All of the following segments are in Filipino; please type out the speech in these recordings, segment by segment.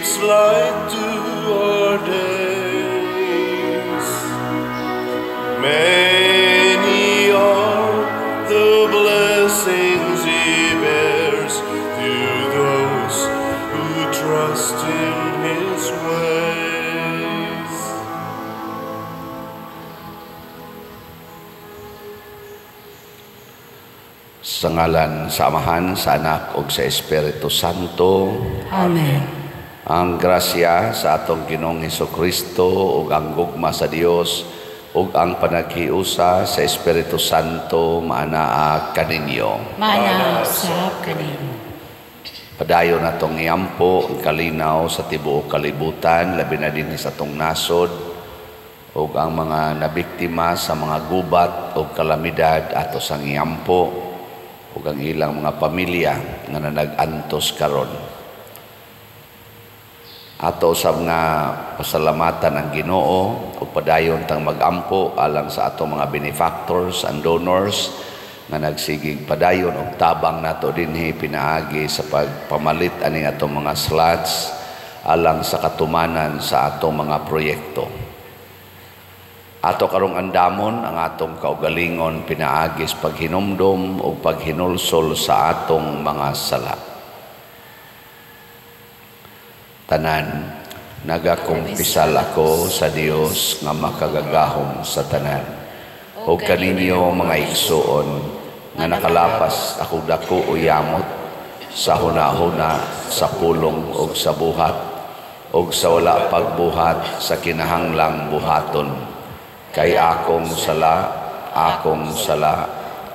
gives light to our days. Many are the blessings He bears to those who trust in His ways. Sa ngalan sa Amahan, sa Anak, ug sa Espiritu Santo. Amen. Ang grasya sa atong Ginoong Hesukristo ug ang gugma sa Dios ug ang panaghiusa sa Espiritu Santo maanaa kaninyo. Maanaa sa kaninyo. Padayon natong iampo ang kalinaw sa tibuok kalibutan, labi na din sa atong nasod ug ang mga nabiktima sa mga gubat ug kalamidad ato sang iampo ug ang ilang mga pamilya nga nag-antos karon. Ato sa mga pasalamatan ang Ginoo ug padayon tang mag-ampo alang sa atong mga benefactors and donors nga nagsigig padayon og tabang nato dinhi pinaagi sa pagpamalit aning atong mga slots alang sa katumanan sa atong mga proyekto. Ato karong andamon ang atong kaugalingon pinaagis paghinumdom o paghinulsol sa atong mga sala. Tanan, nagakumpisal ako sa Dios nga makagagahom sa tanan. O kaninyo mga igsuon nga nakalapas ako dako o yamot sa hunahuna, sa pulong o sa buhat o sa wala pagbuhat sa kinahanglang buhaton. Kay akong sala, akong sala,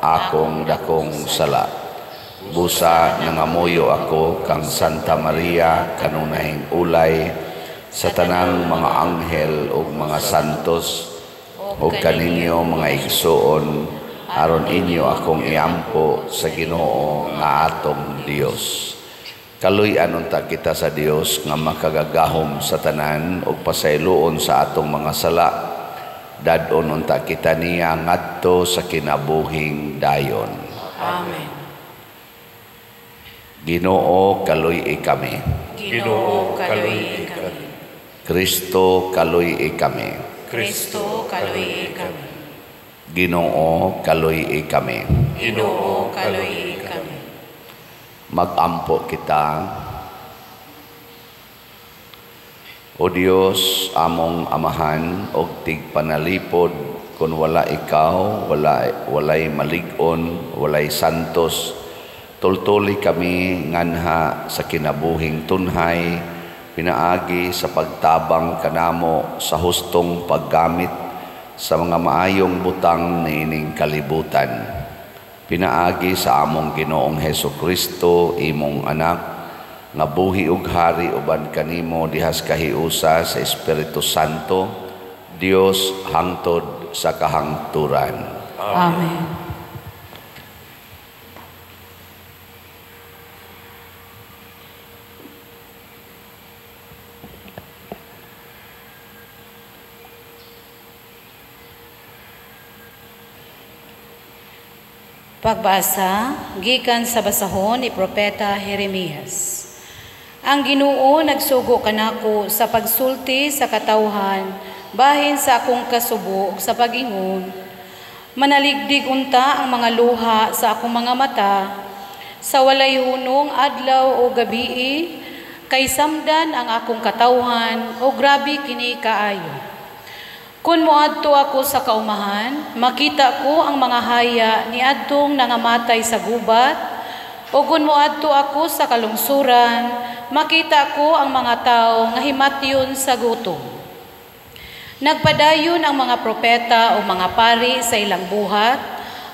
akong dakong sala. Busa nangamuyo ako kang Santa Maria kanunahing ulay sa tanang mga anghel o mga santos o kaninyo mga igsuon aron inyo akong iampo sa Ginoo nga atong Dios. Kaluy-an unta kita sa Dios nga makagagahom sa tanan o pasayloon sa atong mga sala. Dadon unta kita niya ngadto sa kinabuhing dayon. Amen. Ginoo kaluy kami. Ginoo kaluy kami. Kristo kaluy kami. Kristo kaluy kami. Ginoo kaluy kami. Ginoo kaluy kami. Mag-ampo kita. O Dios, among amahan og tigpanalipod kun wala ikaw, walay malig-on, walay santos. Tultuli kami nganha sa kinabuhing tunhay, pinaagi sa pagtabang kanamo sa hustong paggamit sa mga maayong butang niining kalibutan. Pinaagi sa among Ginoong Hesukristo, imong anak, nga buhi ug hari uban kanimo dihas kahiusa sa Espiritu Santo, Dios hangtod sa kahangturan. Amen. Pagbasa gikan sa basahon ni Propeta Jeremias. Ang Ginoo nagsugo kanako sa pagsulti sa katawhan bahin sa akong kasubo ug sa pag-ingon. Manaligdig unta ang mga luha sa akong mga mata sa walay hunong adlaw o gabii kay samdan ang akong katawhan o grabe kini kaayo. Kun moadto ako sa kaumahan, makita ko ang mga haya ni adtong nangamatay sa gubat, o kun moadto ako sa kalungsuran, makita ko ang mga tao nga himatyon sa gutom. Nagpadayon ang mga propeta o mga pari sa ilang buhat,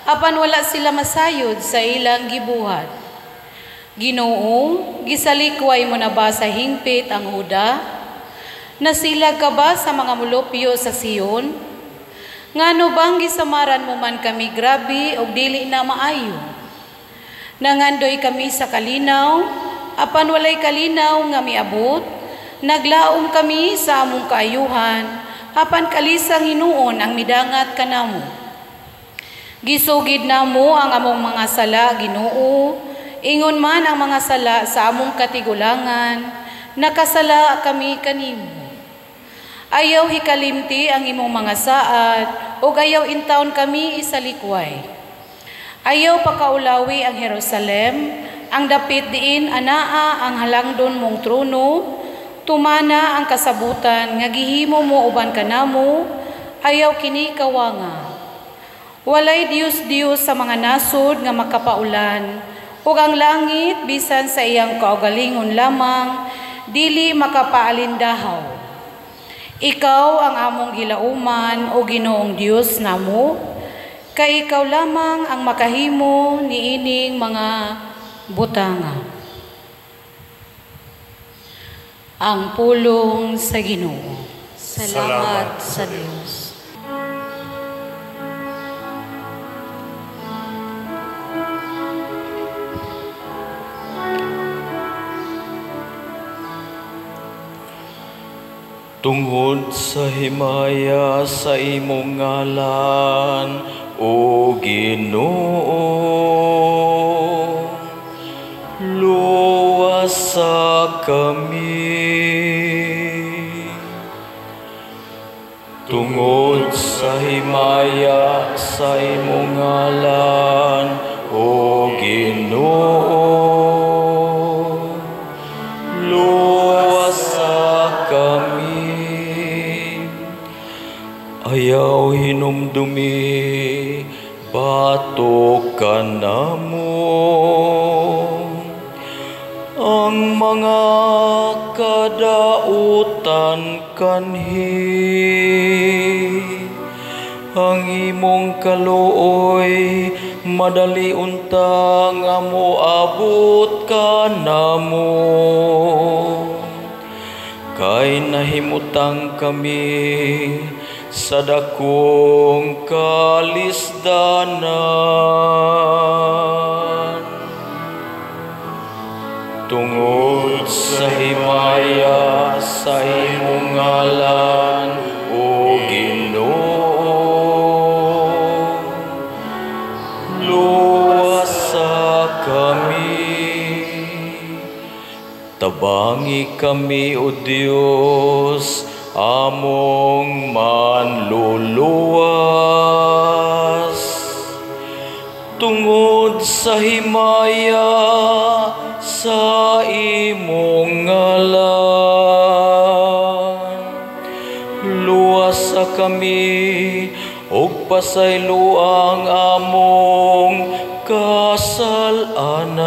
apan wala sila masayod sa ilang gibuhat. Ginoo, gisalikway mo na ba sa hingpit ang huda? Nasilag ka ba sa mga mulupyo sa Sion? Ngano bang gisamaran mo man kami grabe o dili na maayo? Nangandoy kami sa kalinaw, apan walay kalinaw nga miabot. Naglaom kami sa among kaayuhan, apan kalisang hinuon ang midangat kanamo. Gisugid namo ang among mga sala, Ginoo, ingon man ang mga sala sa among katigulangan. nakasala kami kanimo. Ayaw hikalimti ang imong mga saad, ug ayaw intawon kami isalikway. Ayaw pakaulawi ang Jerusalem, ang dapit diin anaa ang halangdon mong trono, tumana ang kasabutan nga gihimo mo uban kanamo, ayaw kini kawanga. Walay Dios sa mga nasod nga makapaulan, ug ang langit bisan sa iyang kaugalingon lamang dili makapaalindahaw. Ikaw ang among gilauman o Ginoong Dios namo, kay ikaw lamang ang makahimo niining mga butanga. Ang pulong sa Ginoo. Salamat sa Dios. Tungod sa himaya sa imong ngalan, O Ginoo, luwasa kami. Tungod sa himaya sa imong ngalan, O Ginoo, luwasa kami. Ayaw hinumdumi, bato ka namo. Ang mga kadautan kanhi, ang imong kaluoy, madali unta nga moabot ka namo. Kay nahimutang kami sa dakong kalisdanan. Tungod sa himaya sa imong ngalan, O Ginoo, luwasa kami. Tabangi kami, O Dios, among manluluwas. Tungod sa himaya sa imong ngalan, luwasa kami ug pasaylo ang among kasalanan.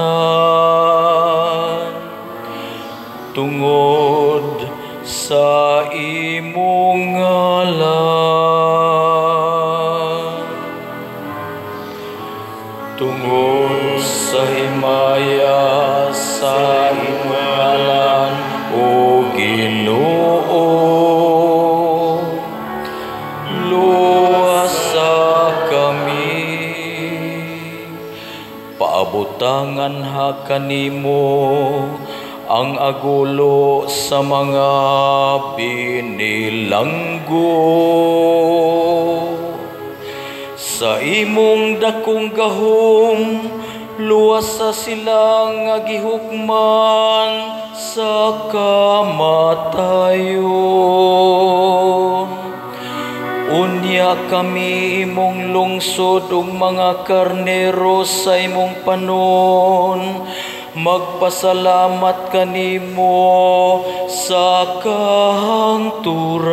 Tungod sa imong ngalan, tungod sa himaya sa imong ngalan, O Ginoo, luwasa kami. Paabutangan ha kanimo ang agulo sa mga binilanggo. Sa imong dakong gahom, luwasa sila nga gihukman sa kamatayon. Unya kami imong lungsod ug mga karnero sa imong panon, magpasalamat kanimo sa kahangturan.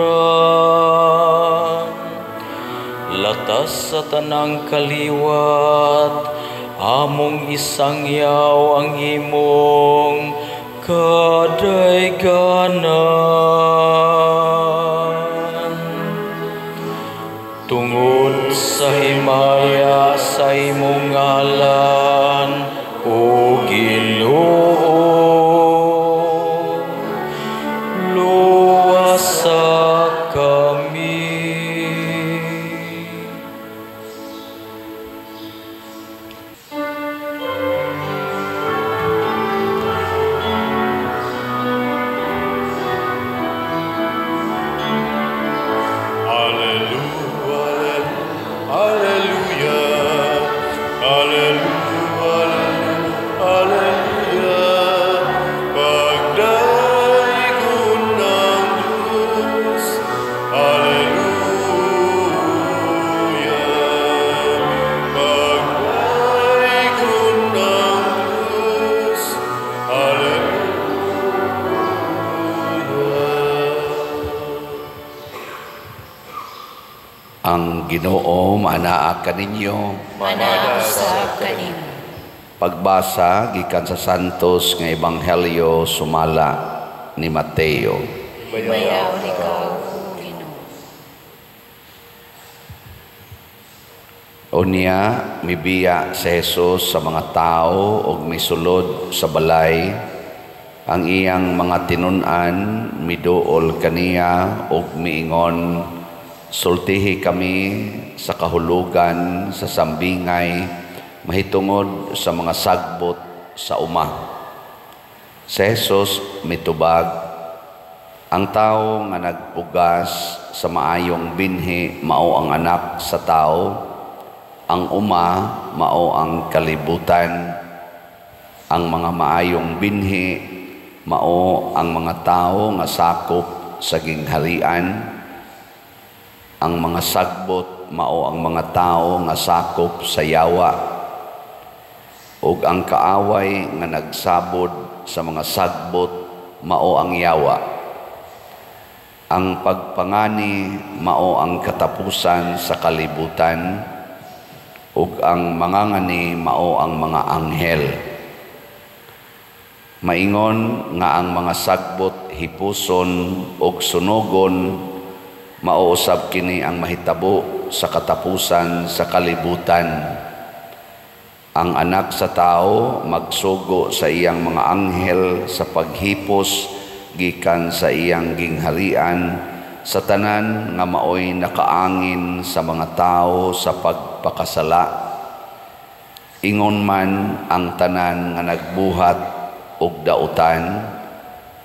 Latas sa tanang kaliwat, among isangyaw ang imong kadayganan. Tungod sa himaya sa imong ngalan, O Ginoo, luwasa kami. Hallelujah, hallelujah, hallelujah. Ginoo manaa kaninyo. Manaa sa kanimo. Pagbasa gikan sa Santos nga Ebanghelyo sumala ni Mateo. Mayaw ikaw, O Ginoo. Unya mibiya si Jesus sa mga tao ug misulod sa balay. Ang iyang mga tinun-an miduol kaniya ug miingon, sultihi kami sa kahulugan sa sambingay mahitungod sa mga sagbot sa uma. Si Jesus mitubag, ang tao nga nagpugas sa maayong binhi mao ang anak sa tao, ang uma mao ang kalibutan, ang mga maayong binhi mao ang mga tao nga sakop sa gingharian, ang mga sagbot mao ang mga tao nga sakop sa yawa, ug ang kaaway nga nagsabod sa mga sagbot mao ang yawa. Ang pagpangani mao ang katapusan sa kalibutan, ug ang mangangani mao ang mga anghel. Maingon nga ang mga sagbot hipuson ug sunogon mao usab kini ang mahitabo sa katapusan sa kalibutan. Ang anak sa tao magsugo sa iyang mga anghel sa paghipos gikan sa iyang gingharian sa tanan nga maoy nakaangin sa mga tao sa pagpakasala. Ingon man ang tanan nga nagbuhat og dautan,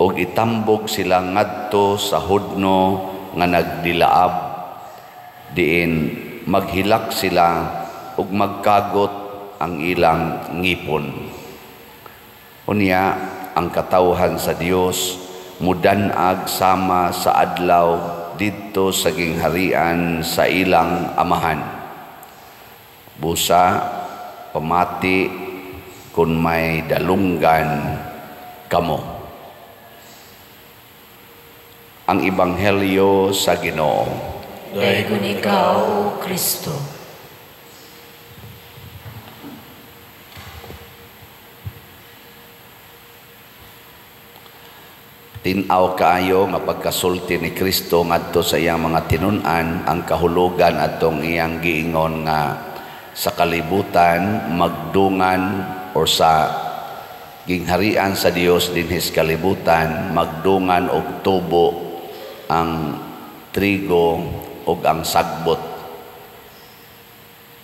og itambog sila ngadto sa hudno nga nagdilaab, diin maghilak sila ug magkagot ang ilang ngipon. Unya ang katawhan sa Dios mudanag sama sa adlaw didto sa gingharian sa ilang amahan. Busa pamati kun may dalunggan kamo. Ang Ebanghelyo sa Ginoo. Dayon ikaw, O Kristo. Tinaw kaayo nga pagkasulti ni Kristo ngadto sa iyang mga tinun-an ang kahulugan atong iyang giingon nga sa kalibutan magdungan or sa gingharian sa Dios dinhis kalibutan magdungan og tubo ang trigo ug ang sagbot.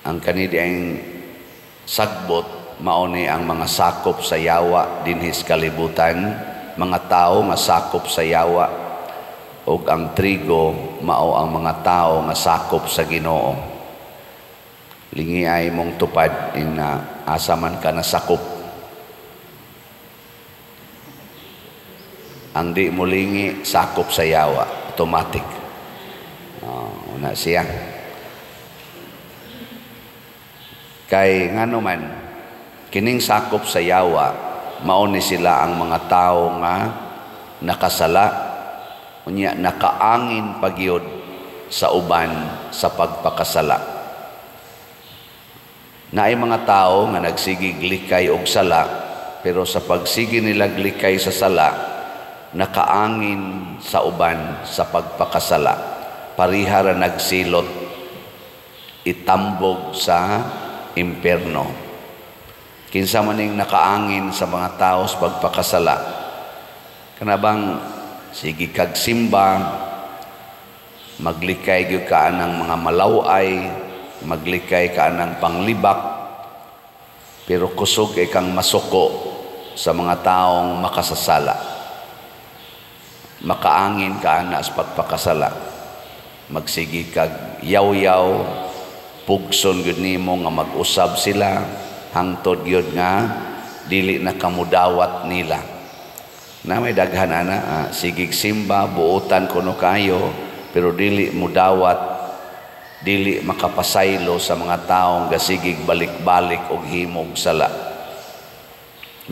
Ang kanidiyang sagbot mao ni ang mga sakop sa yawa dinhis kalibutan, mga tao nga sakop sa yawa, ug ang trigo mao ang mga tao nga sakop sa Ginoo. Lingi ay mong tupad in asa man ka nasakop. Ang di mo lingi sakop sa yawa, automatic. Una siya. Kay ngano man kining sakop sa yawa mao ni sila ang mga tao nga nakasala, unya nakaangin pagyod sa uban sa pagpakasala. Naay mga tao nga nagsigig likay og sala, pero sa pagsigi nila likay sa sala, nakaangin sa uban sa pagpakasala. Parihara nagsilot, itambog sa impierno. Kinsa maning nakaangin sa mga tao sa pagpakasala. Kanabang sige kag simba, maglikay gyud ka ng mga malaway, maglikay ka ng panglibak, pero kusog kay kang masuko sa mga taong makasasala. Makaangin ka na sa pagpakasala. Magsigi kag yaw-yaw, pugson gyud nimo nga mag-usab sila, hangtod gyud nga dili na kamudawat nila. Na may daghan ana, sigig simba, buutan kuno kayo, pero dili mudawat, dili makapasaylo sa mga taong gasigig balik-balik og himog sala.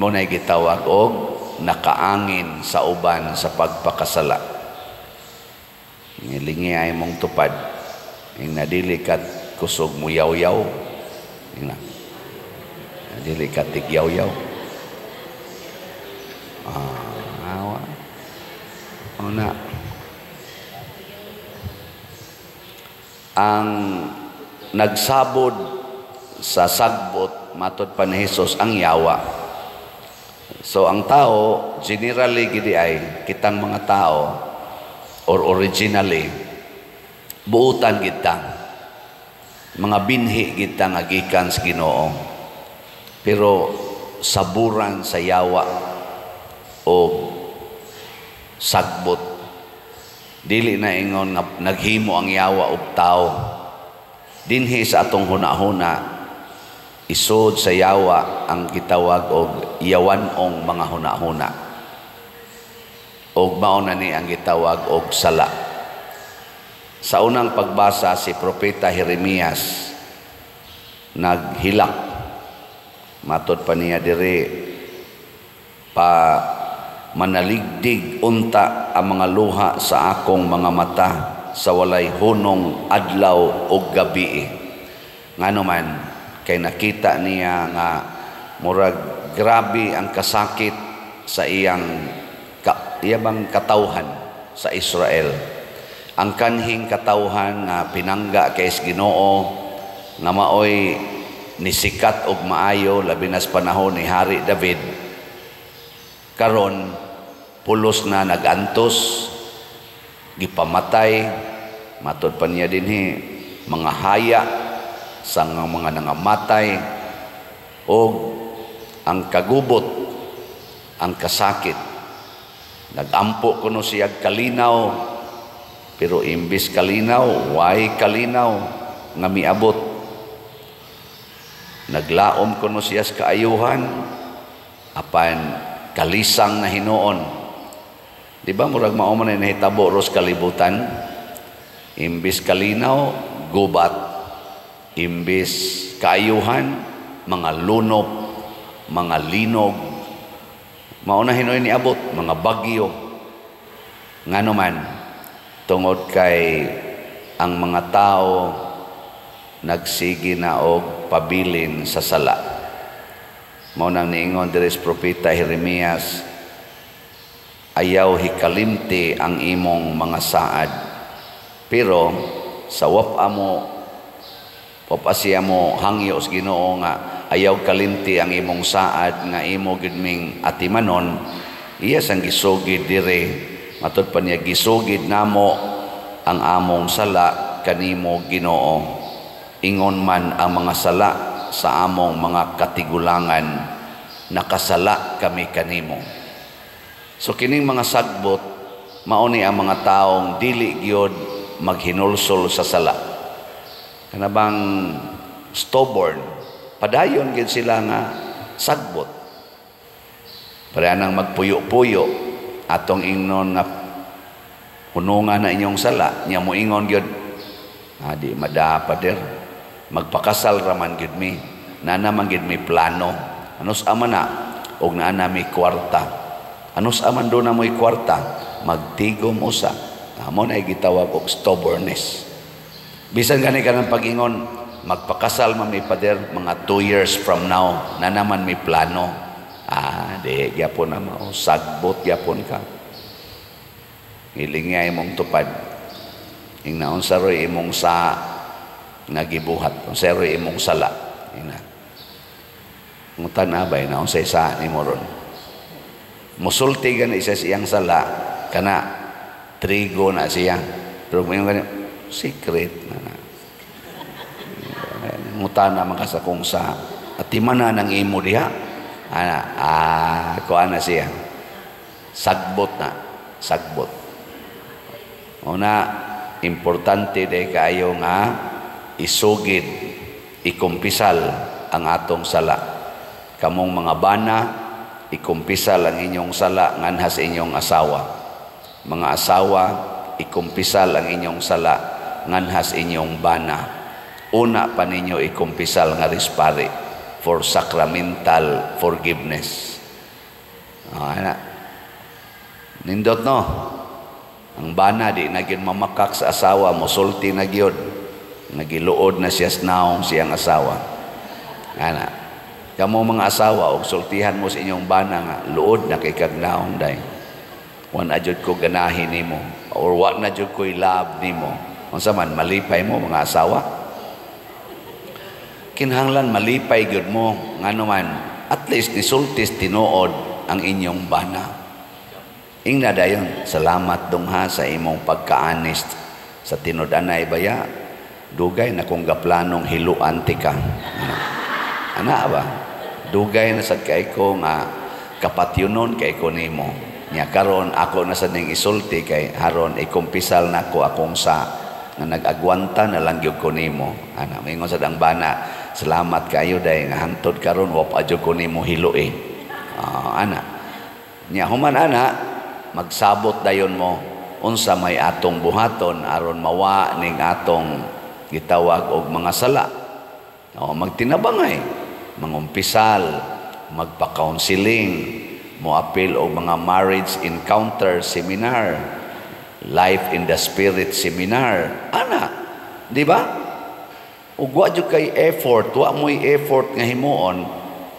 Mo nay gitawag og nakaangin sa uban sa pagpakasala. Lingi ay mong tupad Yung nadili kat kusog mo yaw-yaw. Yung nadili kat tig-yaw-yaw. Awa. Una. Ang nagsabod sa sagbot, matod pa ni Jesus, ang yawa. So, ang tao, generally, gidi ay, kitang mga tao, or originally, buutan kita. Mga binhi kita nga gikan sa Ginoo. Pero, saburan sa yawa o sagbot. Dili na ingon nga naghimo ang yawa og tao. Dinhi sa atong hunahuna, isod sa yawa ang gitawag og yawanong mga hunahuna. Og mao na ni ang gitawag og sala. Sa unang pagbasa si Propeta Jeremias naghilak. Matod pa niya diri pa manaligdig unta ang mga luha sa akong mga mata sa walay hunong adlaw o gabi. Ngano man kay nakita niya nga murag grabe ang kasakit sa iyang katawhan sa Israel. Ang kanhing katawhan nga pinangga kay Ginoo nga maoy nisikat og maayo labi na sa panahon ni Hari David. Karon pulos na nagantos, gipamatay, matod pa niya dinhi mga haya sa mga nangamatay, o ang kagubot, ang kasakit. Nagampo kuno siya kalinaw, pero imbis kalinaw, way kalinaw nga miabot. Naglaom kuno siya sa kaayuhan, apan kalisang na hinuon. Di ba murag mao man na nahitabo ros kalibutan? Imbis kalinaw, gubat. Imbis kaayuhan, mga lunop, mga linog. Mao na hinuon ni abot, mga bagyo. Ngano man tungod kay ang mga tao nagsigi na og pabilin sa sala. Mao nang niingon diri sa Propeta Jeremias, ayaw hikalimti ang imong mga saad, pero sa wapasiya mo hangyo sa Ginoo nga ayaw kalimti ang imong saad nga imo gid ming atimanon. Iya sang gisugid dire, matud pa niya, gisugid namo ang among sala kanimo Ginoo. Ingon man ang mga sala sa among mga katigulangan, nakasala kami kanimo. So kining mga sagbot, mauni ang mga taong dili gyud maghinulsol sa sala. Kanabang stubborn, padayon gyud sila nga sagbot. Pareha nang magpuyo-puyo, atong ingnon nga hunungan na inyong sala, niya mo ingon gyud, di madapader. Magpakasal raman gid mi, nana man gid mi plano. Anos aman na og naa mi kwarta. Anos aman do na mo'y kwarta, magtigom usa. Amo na gitawag og stubbornness. Bisan gani kanang pag-ingon, magpakasal man mi pader mga 2 years from now, nana man mi plano. Di gyapon na mao, sagbot gyapon ka. Hilingay imong tupad. Ingnaon sa roy imong sa nagibuhat kung sero imong sala ina ngutan abay na unsay sa ni moron musulti gani isa siyang sala kana trigo na siya pero mo gani secret na ngutan na makasa kung sa atimana nang imo diha kuan na siya sagbot una importante day kaayo nga isugid, ikumpisal ang atong sala. Kamong mga bana, ikumpisal ang inyong sala nganhas inyong asawa. Mga asawa, ikumpisal ang inyong sala nganhas inyong bana. Una pa ninyo ikumpisal nga rispari for sacramental forgiveness. Nindot no? Ang bana di na gyud mamakak sa asawa, musulti na gyud. nagiluod na siya naong siyang asawa. Ana, kamo mga asawa, og sultihan mo sa inyong bana nga, luod na kay kag naong day. Wa na jud ko ganahin nimo, or wa na jud ko love nimo. Unsa man malipay mo mga asawa? Kinahanglan malipay gyud mo ngano man, at least nisultis tinuod ang inyong bana. Ingna dayon, salamat dungha sa imong pagka-honest sa tinud-anay baya. Dugay na kung gaplanong hiluan ti ka. Ana ba? Dugay na sad kay ko nga kapatyunon kay ko nimo. Nya karon ako na sad ning isulti kay haron ikumpisal nako akong sa nga nag-agwanta na lang gyud ko nimo. Ana mingon sad ang bana, salamat kayo day nga hangtod karon wa pa jud ko nimo hilui. Ana. Nya human ana magsabot dayon mo unsa may atong buhaton aron mawa ning atong gitawag og mga sala. Magtinabangay, mangumpisal, magpa-counseling, moapil og mga marriage encounter seminar, life in the spirit seminar. Ana, di ba? Ug wa jud kay effort, wa mo'y effort nga himuon,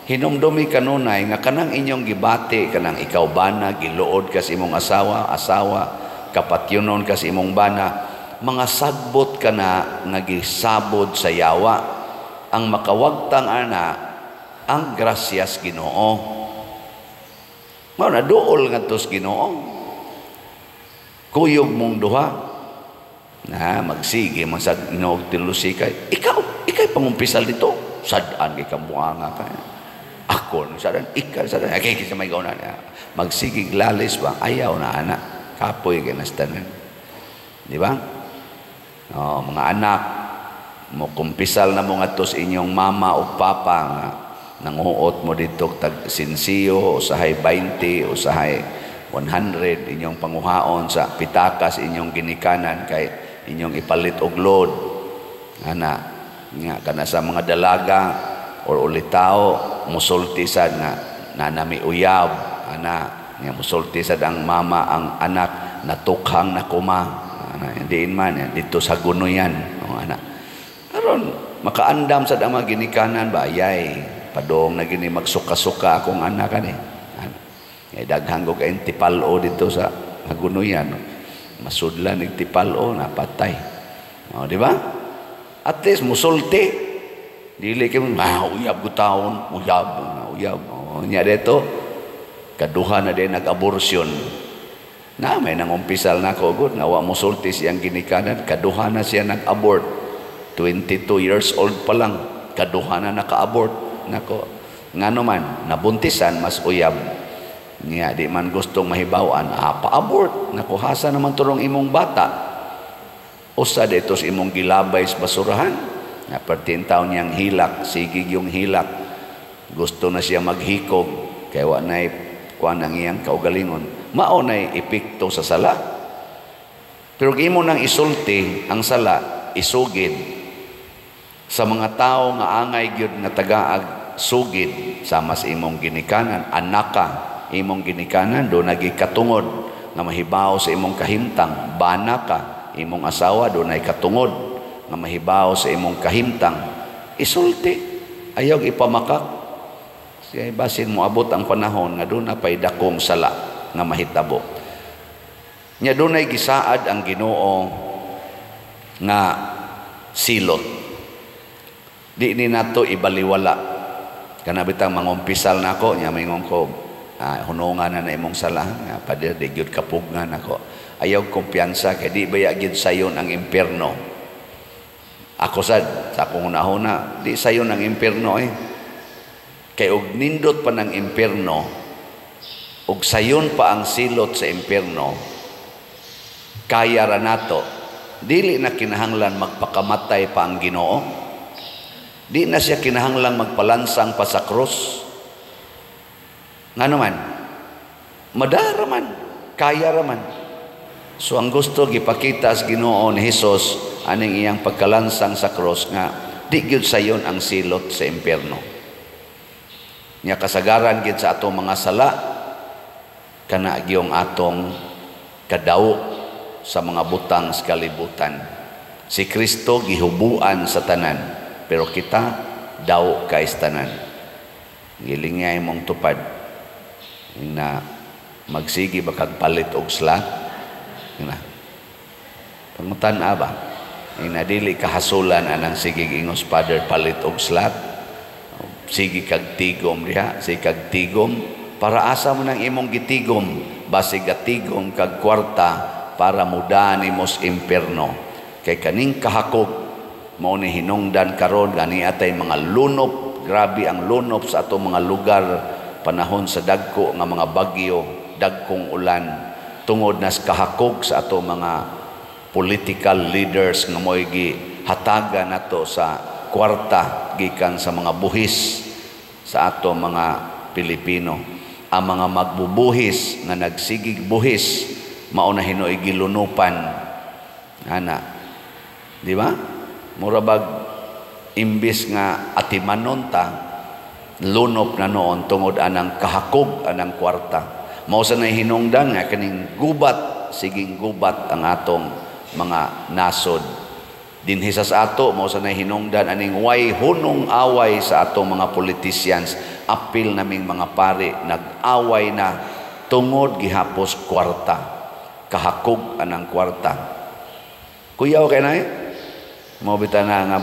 hinumdumi kanunay nga kanang inyong gibati, kanang ikaw bana, giluod ka sa imong asawa, kapatyunon ka sa imong bana, mga sagbot ka na nga gisabod sa yawa, ang makawagtang ana ang grasyas Ginoo. Mao na duol ngadtos Ginoo. Kuyog mong duha na magsige man sa Ginoo tilusi kay ikay pangumpisal dito, sad-an kay kamuanga ka. Ako sadan sadan kay sa may gawna magsige glalis ba ayaw na ana kapoy kay nastanan. Di ba? Mga anak mo kumpisal na mo ngadto sa inyong mama o papa nga nanguot mo dito tag sinsiyo, usahay 20, usahay 100 inyong panguhaon sa pitakas inyong ginikanan kay inyong ipalit og load. Ana nga kana sa mga dalaga or ulitao musulti sad nga nanami uyab, ana nga musulti sad ang mama ang anak natukhang na kuma. Diin man dito sa gunoyan anak. Karon makaandam sa mga ginikanan ba ayay padong na gini magsuka-suka akong anak ani. Ay daghang ko kay tipalo dito sa gunoyan. Masudlan ning tipalo na patay. Di ba? At least musulti. Dili kay uyab gutaon, uyab. Nya dito kaduha na din nag-abortion. Na may nangumpisal na ko good nga wa mo sulti siyang ginikanan, kaduha na siya nag-abort. 22 years old pa lang kaduha na naka-abort. Nako ngano man nabuntisan mas uyab niya di man gustong mahibawan pa-abort. Nako hasa naman turong imong bata usa dito sa imong gilabay sa basurahan nga 13 taon niyang hilak, sigig yung hilak, gusto na siya maghikog kay wa nay kuan ang iyang kaugalingon. Mao nay epekto sa sala. Pero imo nang isulti ang sala, isugid sa mga tao nga angay gyud nga tagaag sugid sama sa imong ginikanan, anak ka imong ginikanan do nagikatungod nga mahibaw sa imong kahimtang, bana ka imong asawa do nay katungod nga mahibaw sa imong kahimtang, isulti ayaw ipamakak. Siya basin mo abot ang panahon nga doon na pa'y dakong sala nga mahitabo. Nya dunay gisaad ang Ginoo nga silot. Di ni nato ibaliwala. Kana bitang mangumpisal nako nya mingon ko hunungan na imong sala nga pader di gyud kapugnan nako. Ayaw kumpiyansa kay di baya gyud sayon ang impierno. Ako sad sa akong una-una di sayon ang impierno Kay og nindot pa ng impierno ug sayon pa ang silot sa impierno, kaya ra nato dili na kinahanglan magpakamatay pa ang Ginoo, di na siya kinahanglang magpalansang pa sa krus. Ngano man madara man, kaya ra man. So ang gusto gipakita sa Ginoo ni Hesus aning iyang pagkalansang sa krus nga di gyud sayon ang silot sa impierno. Nya kasagaran gid sa atong mga sala kana gyung atong kadaw sa mga butang sa kalibutan. Si Kristo gihubuan sa tanan, pero kita daw kay tanan. Gilingay mong tupad na magsigi ba kag palit og slat? Na. Pangutan-a ba? Dili kahasulan anang sige ingos Father palit og slat. Sige kag tigom diha, sige kag tigom para asa mo nang imong gitigom, basi gatigom kag kwarta para mudaan imos impierno. Kay kaning kahakog mao ni hinungdan karon gani atay mga lunop, grabe ang lunop sa atong mga lugar panahon sa dagko nga mga bagyo, dagkong ulan tungod nas kahakog sa atong mga political leaders nga mo'y gihatagan nato sa kwarta gikan sa mga buhis sa atong mga Pilipino. Ang mga magbubuhis nga nagsigig buhis mao na hinoy gilunupan ana. Di ba? Murabag imbis nga atimanon ta, lunop na noon tungod anang kahakog anang kwarta. Mao sa nay hinungdan nga kaning gubat, siging gubat ang atong mga nasod. Dinhi sa ato mao sa nay hinungdan aning way hunong away sa atong mga politicians. Apil naming mga pari nag-away na tungod gihapos kwarta. Kahakog anang kwarta. Kuyaw kay nay mao bitaw na nga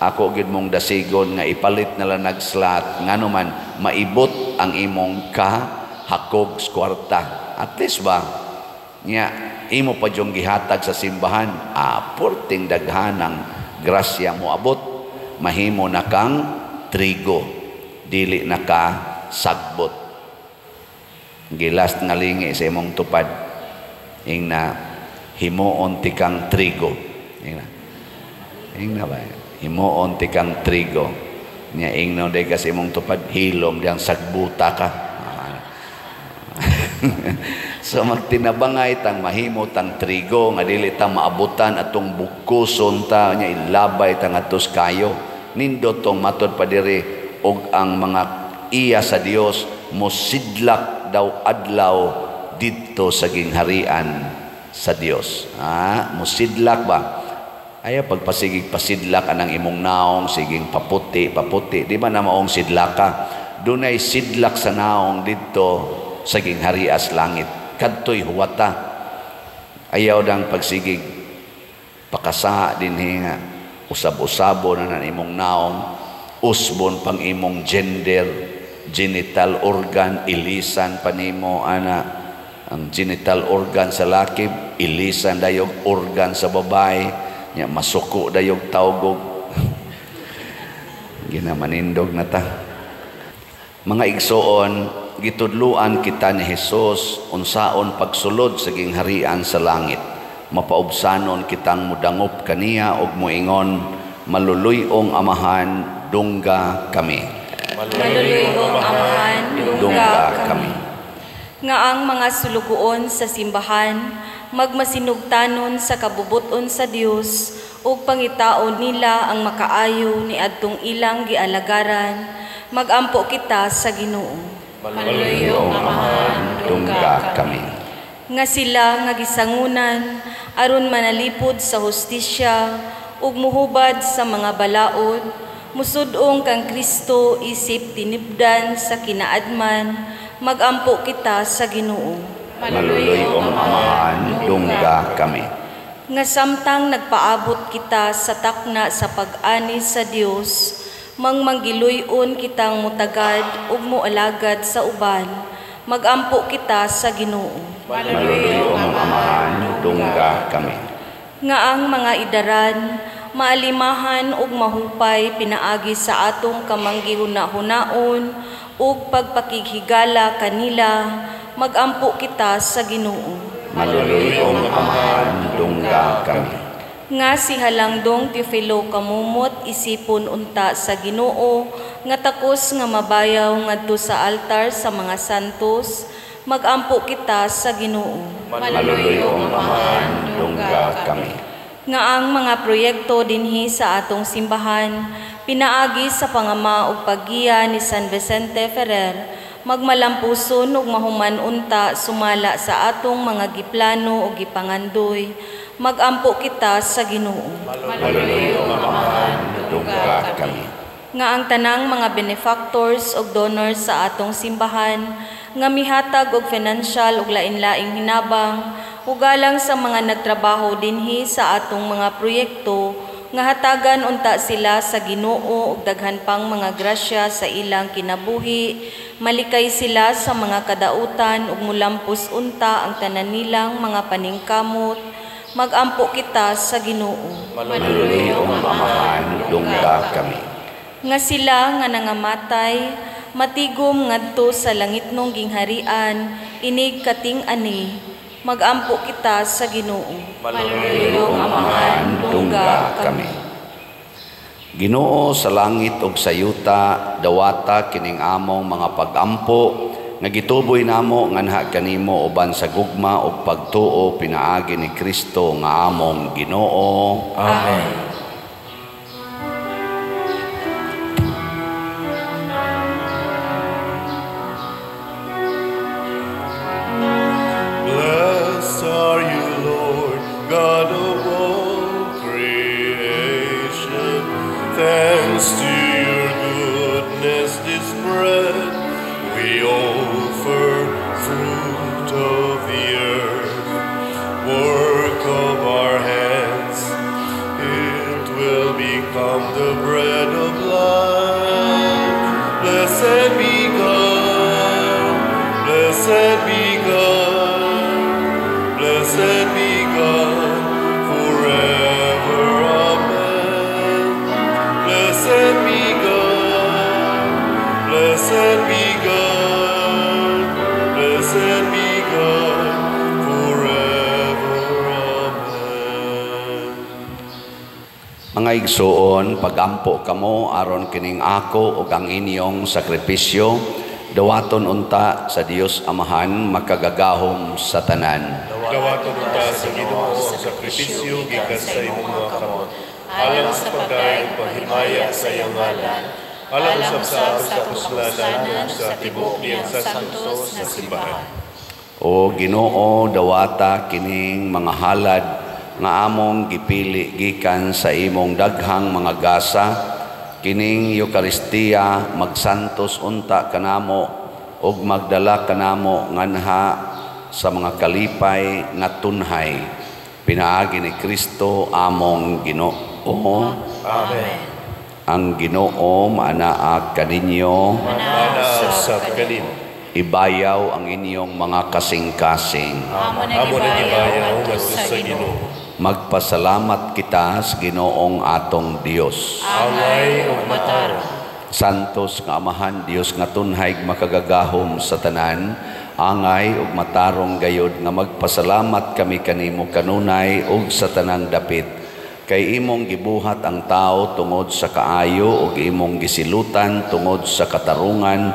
ako gid mong dasigon nga ipalit na lang nag-slot nganuman maibot ang imong kahakog kwarta. At least ba nya imo pa yung gihatag sa simbahan, porting daghanang grasya mo abot, mahimo na kang trigo, dili na ka sagbot. Gilas nga lingi sa imong tupad, ing na himuon ti kang trigo. Ing na ba? Himuon ti kang trigo. Nya ing no day kasi imong tupad, hilom diyang sagbuta ka. So magtinabangay tang mahimo tang trigo nga dili ta maabutan atong bukuson ta nya ilabay tang atos kayo. Nindot tong matod pa diri og ang mga iya sa Dios mosidlak daw adlaw didto sa gingharian sa Dios. Mosidlak ba? Ayaw pagpasigig pasidlak anang imong naong siging paputi. Di ba na maong sidlak ka? Dunay sidlak sa naong didto sa gingharias langit. Kadtoy huwata. Ayaw dang pagsigig pakasaha dinhi nga usab-usabo na nan imong naong, usbon pang imong gender, genital organ, ilisan panimo ana ang genital organ sa laki, ilisan dayog organ sa babae. Nya masuko dayog tawgog. Ginamanindog na ta. Mga igsoon, gitudluan kita ni Hesus unsaon pagsulod sa gingharian sa langit. Mapaubsanon kitang mudangop kaniya og moingon, maluluyong amahan, dungga kami. Maluluyong amahan, dungga kami. Nga ang mga sulugoon sa simbahan magmasinugtanon sa kabubuton sa Dios ug pangitaon nila ang makaayo ni adtong ilang gialagaran, magampo kita sa Ginoo. Maluluyong amahan, dungga kami. Nga sila nga gisangunan aron manalipod sa hustisya ug muhubad sa mga balaod, musud-ong kang Kristo isip tinibdan sa kinaadman, magampo kita sa Ginoo. Maluluyong amahan, dungga kami. Nga samtang nagpaabot kita sa takna sa pag-ani sa Dios, mangmanggiluyon kitang mutagad ug mualagad sa uban, magampo kita sa Ginoo. Maluluyong amahan, dungga kami. Nga ang mga idaran maalimahan ug mahupay pinaagi sa atong kamanggihuna-hunaon ug pagpakighigala kanila, magampo kita sa Ginoo. Maluluyong amahan, dungga kami. Nga si Halangdong Teofilo kamumot isipon unta sa Ginoo, nga takos nga mabayaw ngadto sa altar sa mga santos, magampo kita sa Ginoo. Maluluyong amahan, dungga kami. Nga ang mga proyekto dinhi sa atong simbahan, pinaagi sa pangama ug paggiya ni San Vicente Ferrer, magmalampuson ug mahuman unta sumala sa atong mga giplano ug gipangandoy, Magampo kita sa Ginoo. Maluluyong Amahan, dungga kami. Nga ang tanang mga benefactors ug donors sa atong simbahan nga mihatag og financial ug lain-laing hinabang ugalang sa mga nagtrabaho dinhi sa atong mga proyekto nga hatagan unta sila sa Ginoo ug daghan pang mga grasya sa ilang kinabuhi, malikay sila sa mga kadautan ug mulampos unta ang tanan nilang mga paningkamot. Magampo kita sa Ginoo. Maluluyong Amahan, dungga kami. Nga sila nga nangamatay, matigom ngadto sa langitnong gingharian, inig kating ani. Magampo kita sa Ginoo. Maluluyong Amahan, dungga kami. Ginoo sa langit ug sa yuta, dawata kining among mga pagampo nga gituboy namo nganha kanimo uban sa gugma ug pagtuo pinaagi ni Kristo nga among Ginoo. Amen. Blessed are you, Lord, God of all creation. Thanks to your goodness this bread we offer, fruit of the earth, work of our hands. It will become the bread of life. Blessed be God, blessed be God, blessed be God forever. Amen. Blessed be God, blessed be God, blessed be God forever. Amen. Mga igsoon, pagampo kamo aron kining ako ug ang inyong sakripisyo, dawaton unta sa Dios Amahan makagagahom sa tanan. Dawaton unta sa Ginoo ang sakripisyo gikan sa imong mga kamot, alang sa pagdaig paghimaya sa iyang ngalan, alang sa kapuslanan sa tibok niyang sa santos na simbahan. O Ginoo, dawata kining mga halad nga among gipili gikan sa imong daghang mga gasa, kining Eucharistia magsantos unta kanamo ug magdala kanamo nganha sa mga kalipay nga tunhay pinaagi ni Kristo among Ginoo. Amen. Ang Ginoo maanaag kaninyo, Mana sa kanin, ibayaw ang inyong mga kasing-kasing. amo na gibayaw ngadto sa Ginoo. Magpasalamat kita sa Ginoong atong Dios. Angay ug matarong. Santos nga Amahan, Dios nga tunhay makagagahom sa tanan, angay ug matarong gayod nga magpasalamat kami kanimo kanunay ug sa tanang dapit. Kay imong gibuhat ang tao tungod sa kaayo ug imong gisilutan tungod sa katarungan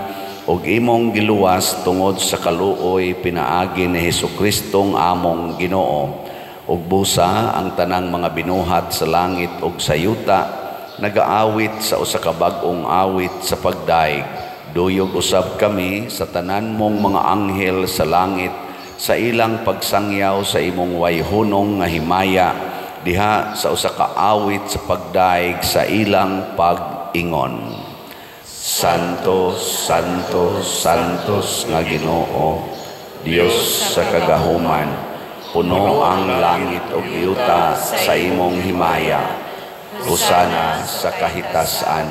ug imong giluwas tungod sa kaluoy pinaagi ni Hesukristo among Ginoo. Ug busa ang tanang mga binuhat sa langit ug sa yuta nagaawit sa usa ka bag-ong awit sa pagdaig. Duyog usab kami sa tanan mong mga anghel sa langit sa ilang pagsangyaw sa imong wayhunong nga himaya diha sa usa ka awit sa pagdaig sa ilang pag-ingon. Santos, Santos, Santos nga Ginoo, Dios sa kagahuman, puno ang langit ug yuta sa imong himaya. Husana sa kahitasan,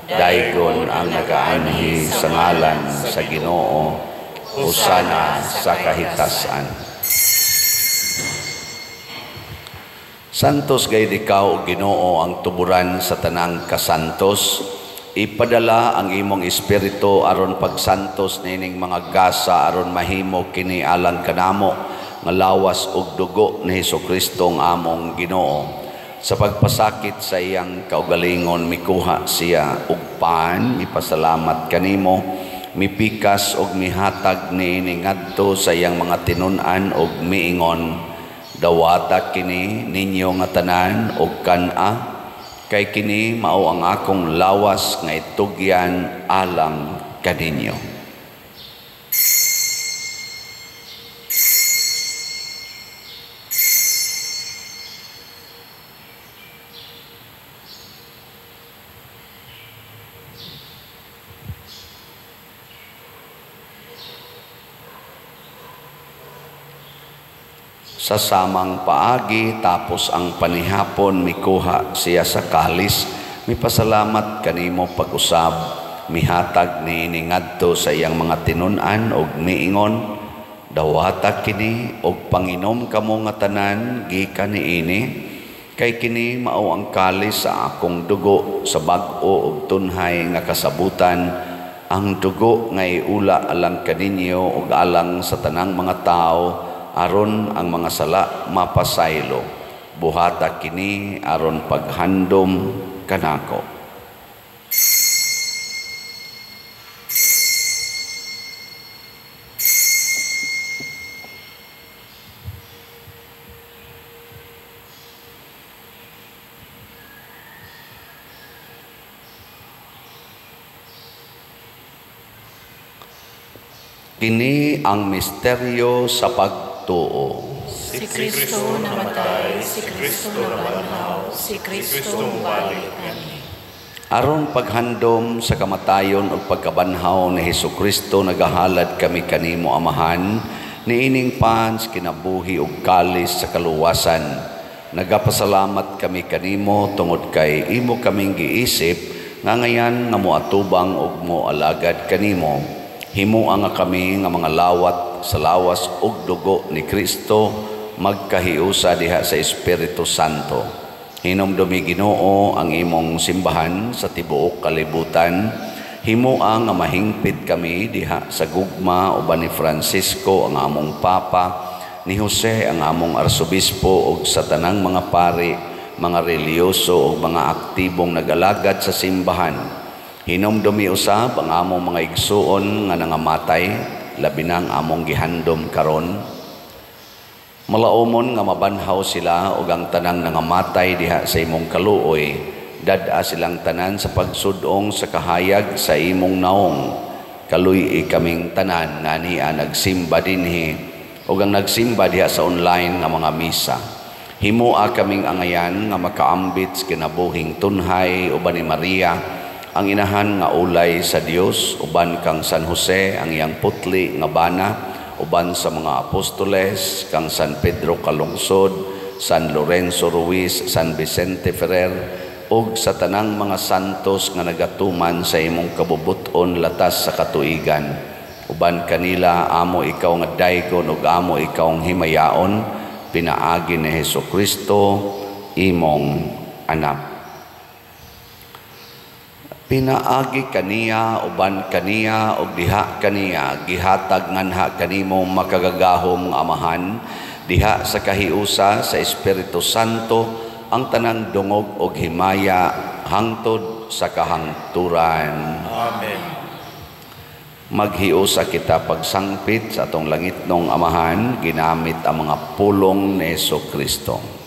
daygon ang nagaanhi sa ngalan sa Ginoo. Husana sa kahitasan. Santos gayud ikaw, Ginoo, ang tuburan sa tanang kasantos. Ipadala ang imong espiritu aron pagsantos nining mga gasa aron mahimo kini alang kanamo nga lawas ug dugo ni Hesukristo ang among Ginoo. Sa pagpasakit sa iyang kaugalingon mikuha siya ug paan, mipasalamat kanimo, mipikas ug mihatag niini ngadto sa iyang mga tinun-an ug miingon, dawata kini ninyo nga tanan ug kan-a, kay kini mao ang akong lawas nga itugyan alang kaninyo. Sa samang paagi tapos ang panihapon mikuha siya sa kalis, mipasalamat kanimo pag-usab, mihatag ni ngadto sa iyang mga tinun-an og miingon, dawata kini og panginom kamo nga tanan gikan niini, kay kini mao ang kalis sa akong dugo sa bag-o og tunhay nga kasabutan, ang dugo nga iula alang kaninyo og alang sa tanang mga tao, aron ang mga sala mapasaylo. Buhata kini aron paghandom kanako. Kini ang misteryo sa pagtuo. Si Kristo namatay, si Kristo nabanhaw, si Kristo mubalik. Amen. Aron paghandom sa kamatayon o pagkabanhaw ni Hesukristo, nagahalad kami kanimo Amahan, niining pans kinabuhi ug kalis sa kaluwasan. Nagapasalamat kami kanimo tungod kay imo kaming giisip nga ngayan nga moatubang ug moalagad kanimo. Himuha nga kami nga mga lawat sa lawas ug dugo ni Kristo magkahiusa diha sa Espiritu Santo. Hinumdumi Ginoo ang imong simbahan sa tibuok kalibutan. Himuha nga mahingpit kami diha sa gugma uban ni Francisco ang among Papa, ni Jose ang among Arsobispo ug sa tanang mga pari, mga reliyoso ug mga aktibong nagalagad sa simbahan. Hinumdumi usab ang among mga igsuon nga nangamatay, labi na ang among gihandom karon. Malaumon nga mabanhaw sila ug ang tanang nangamatay diha sa imong kaluoy, dad-a silang tanan sa pagsudong sa kahayag sa imong naong. Kaluy kaming tanan nga niya nagsimba dinhi ug ang nagsimba diha sa online nga mga misa. Himuha kaming angayan nga makaambit sa kinabuhing tunhay uban ni Maria, ang inahan nga ulay sa Dios, uban kang San Jose ang iyang putli nga bana, uban sa mga apostoles kang San Pedro Calungsod, San Lorenzo Ruiz, San Vicente Ferrer, ug sa tanang mga santos nga nagatuman sa imong kabubuton latas sa katuigan. Uban kanila amo ikaw nga daygon ug amo ikaw ang himayaon, pinaagi ni Hesukristo imong anak. Pinaagi kaniya, uban kaniya, ug diha kaniya, gihatag nganha kanimo makagagahom nga Amahan, diha sa kahiusa sa Espiritu Santo, ang tanang dungog ug himaya, hangtod sa kahangturan. Amen. Maghiusa kita pagsangpit sa atong langitnong Amahan, ginamit ang mga pulong ni Hesukristo.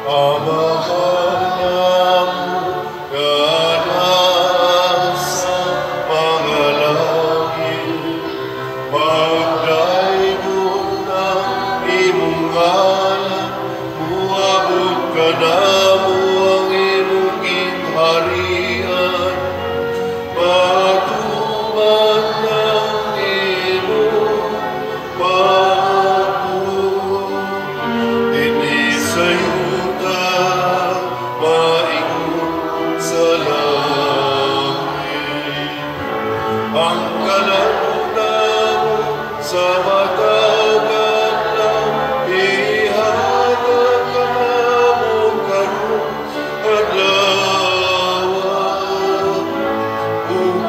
Amahan ka sa pangalangin, pagdayon ng imong ngalan, muabot ka namo ang imong gingharian, pagtuman ng imong pagtuon, dinhi sa'yo ang kalanunang sa matagal na ihatag ka namo karong adlaw.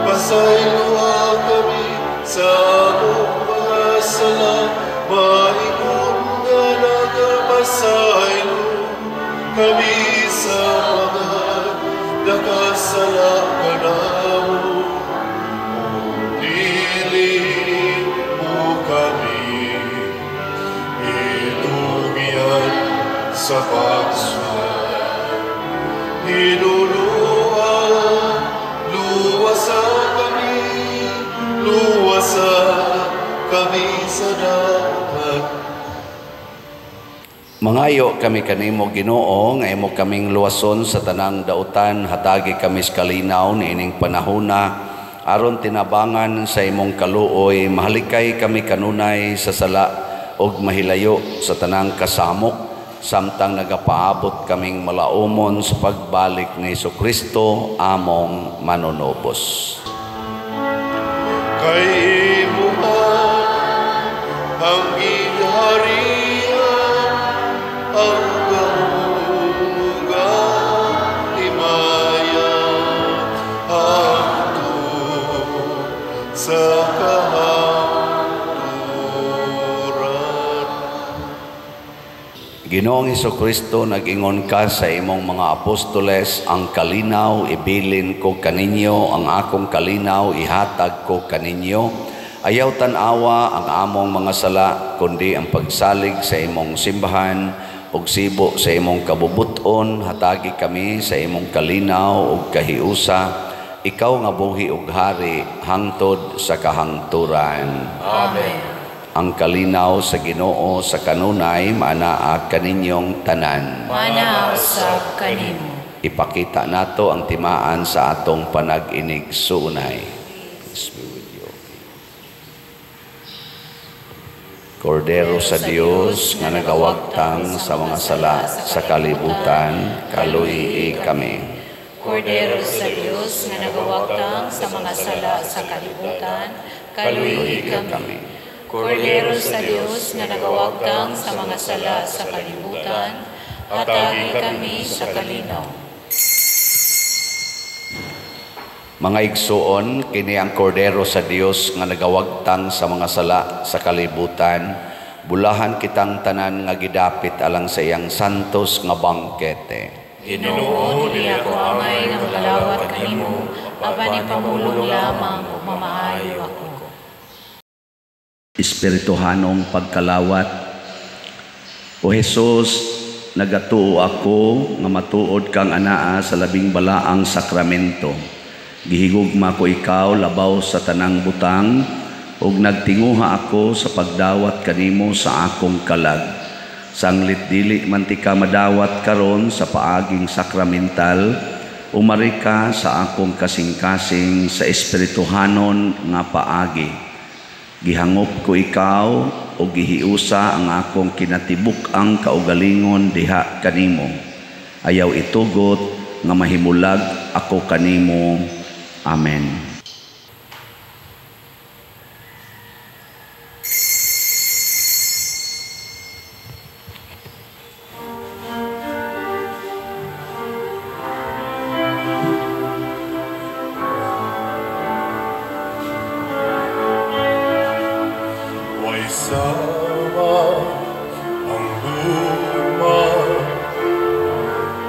Pasayloa kami sa among mga sala, maingon nga nagapasaylo kami sa mga nakasala ka namo. Sa pagsulat, hinuluan, luwasa kami sa dapat. Mangayo kami kanimo Ginoo, nga imo kaming luwason sa tanang dautan, hatagi kami sa kalinaw niining panahona, aron tinabangan sa imong kaluoy, mahalikay kami kanunay sa sala og mahilayo sa tanang kasamok, samtang nagapaabot kaming malaumon sa pagbalik ni Jesucristo among manunobos. Kay imuha ang giharian, ang gamuga himaya, hangtod sa kahaturan. Ginoong Jesucristo, nag-ingon ka sa imong mga apostoles, ang kalinaw ibilin ko kaninyo, ang akong kalinaw ihatag ko kaninyo. Ayaw tanawa ang among mga sala, kundi ang pagsalig sa imong simbahan ug sibo sa imong kabubuton. Hatagi kami sa imong kalinaw ug kahiusa, ikaw nga buhi ug hari hangtod sa kahangturan. Amen. Ang kalinaw sa Ginoo sa kanunay maanaa kaninyong tanan. Manaw sa kanimo. Ipakita nato ang timaan sa atong panag-inig suunay. Peace be with you. Kordero sa Dios nga nagawagtang sa mga sala sa kalibutan, kaluyi kami. Kordero sa Diyos nga nagawagtang sa mga sala sa kalibutan, kaluyi kami. Kordero sa Diyos nga nagawagtang sa mga sala sa kalibutan, hatagi kami sa kalinaw. Mga igsuon, kini ang kordero sa Dios nga nagawagtang sa mga sala sa kalibutan. Bulahan kitang tanan nga gidapit alang sa iyang santos nga bangkete. Ginoo, dili ako amay nga magalawat kanimo, apan ipamulong lamang ug mamaayo ako. Espirituhanong pagkalawat. O Jesus, nagatuo ako nga matuod kang anaa sa labing balaang sakramento. Gihigugma ko ikaw labaw sa tanang butang, ug nagtinguha ako sa pagdawat kanimo sa akong kalag. Sanglit dili man ti ka madawat karon sa paaging sakramental, umari ka sa akong kasing-kasing sa espirituhanon nga paagi. Gihangop ko ikaw o gihiusa ang akong kinatibuk-ang kaugalingon diha kanimo. Ayaw itugot nga mahimulag ako kanimo. Amen. Sama ang gugma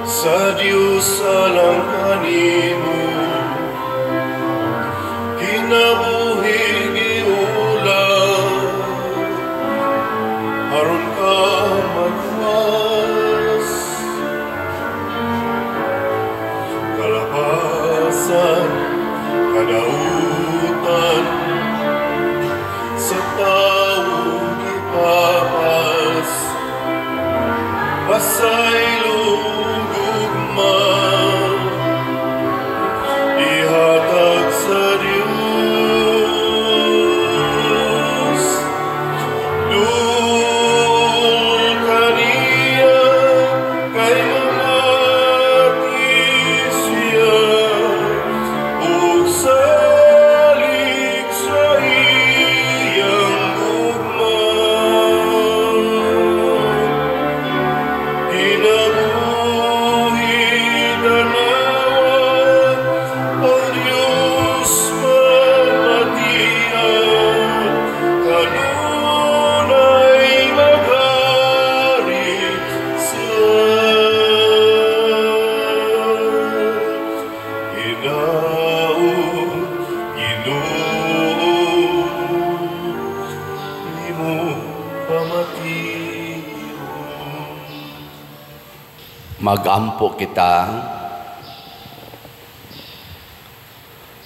sa Diyos alang kanimo, kinabuhi giulang, aron ka magwas, kalapasan, kadautan, sa taong ipapas, pasay lugugma, ihatag sa Diyos. Dul kaniya kay mamati siya, ug salig sa iyang gugma. Kinabuhi tanawan ang Diyos mamatian, kanunay maghari siya. Ginaon, Ginoo, imo pamatian. Magampo kita.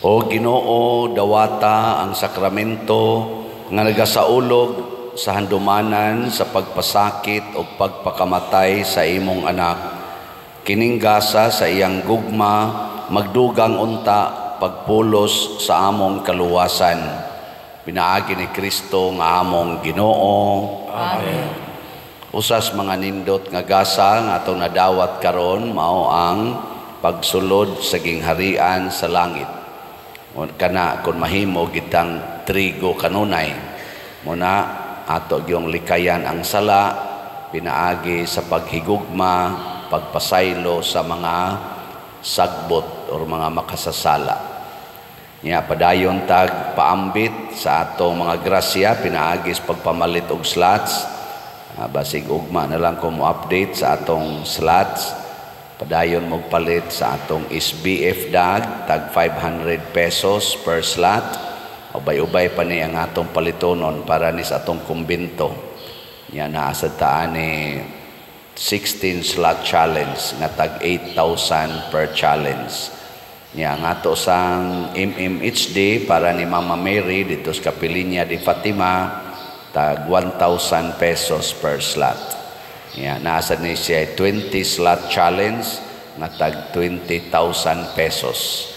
O Ginoo, dawata ang sakramento nga nagasaulog sa handumanan sa pagpasakit o pagpakamatay sa imong anak. Kining gasa sa iyang gugma, magdugang unta pagpulos sa among kaluwasan. Pinaagi ni Kristo nga among Ginoo. Amen. Usas mga nindot nga gasa nga atong nadawat karon mao ang pagsulod sa gingharian sa langit. Kana kung mahimo gitang trigo kanunay. Muna ato gyung likayan ang sala, pinaagi sa paghigugma, pagpasaylo sa mga sagbot o mga makasasala. Nya padayon tag paambit sa atong mga grasya, pinaagis pagpamalit og slots. Basig ugma na lang ko mo update sa atong slots. Padayon mo palit sa atong SBF dag tag 500 pesos per slot. Ubay-ubay pa ni ang atong palitonon para ni sa atong kumbinto. Nya naa sa taan ni 16 slot challenge nga tag 8,000 per challenge. Nya nga to sang MMHD para ni Mama Mary dito sa Kapilinya di Fatima tag 1,000 pesos per slot. Nya nasa ni siya 20 slot challenge nga tag 20,000 pesos.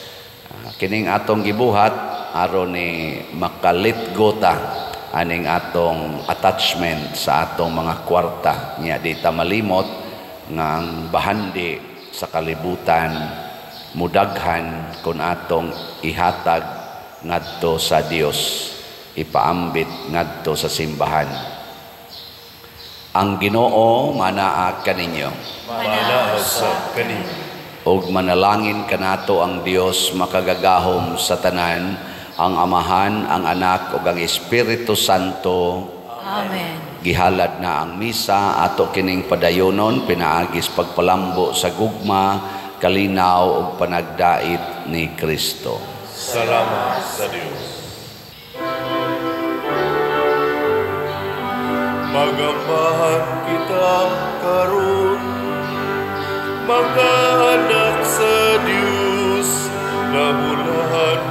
Kining atong gibuhat aron ni makalitgota aning atong attachment sa atong mga kwarta. Nya di ta malimot nga ang bahandi sa kalibutan mudaghan kun atong ihatag ngadto sa Dios, ipaambit ngadto sa simbahan. Ang Ginoo manaa kaninyo. Manaa sa kaninyo. Og manalangin kanato ang Dios makagagahom sa tanan, ang Amahan, ang Anak ug ang Espiritu Santo. Amen. Gihalad na ang misa, ato kining padayonon, pinaagis pagpalambo sa gugma, kalinaw ug panagdait ni Kristo. Salamat sa Dios. Magamahan kita karon, mga anak sa Dios, nabulahan